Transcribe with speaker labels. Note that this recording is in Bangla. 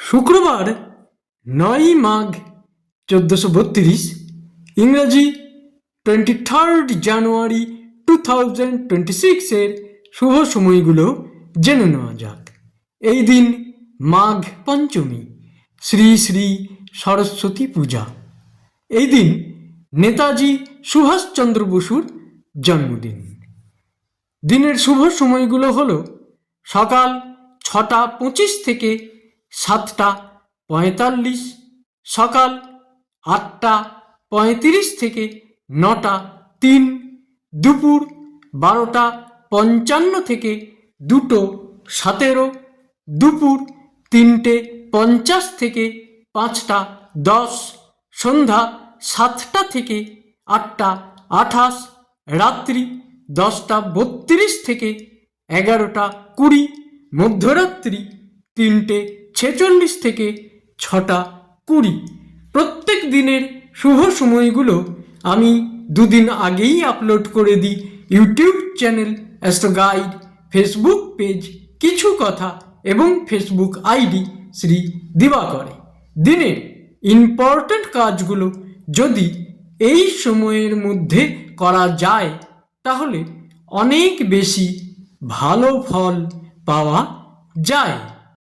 Speaker 1: শুক্রবার ৯ই মাঘ ১৪৩২, ইংরাজি 23 জানুয়ারি 2026 শুভ সময়গুলো জেনে নেওয়া যাক। এই দিন মাঘ পঞ্চমী, শ্রী শ্রী সরস্বতী পূজা। এই দিন নেতাজি সুভাষচন্দ্র বসুর জন্মদিন। দিনের শুভ সময়গুলো হলো সকাল ৬টা ২৫ থেকে ৭টা ৪৫, সকাল ৮টা ৩৫ থেকে ৯টা ৩, দুপুর ১২টা ৫৫ থেকে ২টো ১৭, দুপুর ৩টে ৫০ থেকে ৫টা ১০, সন্ধ্যা ৭টা থেকে ৮টা ২৮, রাত্রি 10টা ৩২ থেকে 11টা ২০, মধ্যরাত্রি ৩টে ৪৬ থেকে ৬টা ২০। প্রত্যেক দিনের শুভ সময়গুলো আমি দুদিন আগেই আপলোড করে দিই YouTube channel astro guide, Facebook page কিছু কথা এবং ফেসবুক আইডি শ্রী দিবাকরে। দিনের ইম্পর্ট্যান্ট কাজগুলো যদি এই সময়ের মধ্যে করা যায় তাহলে অনেক বেশি ভালো ফল পাওয়া যায়।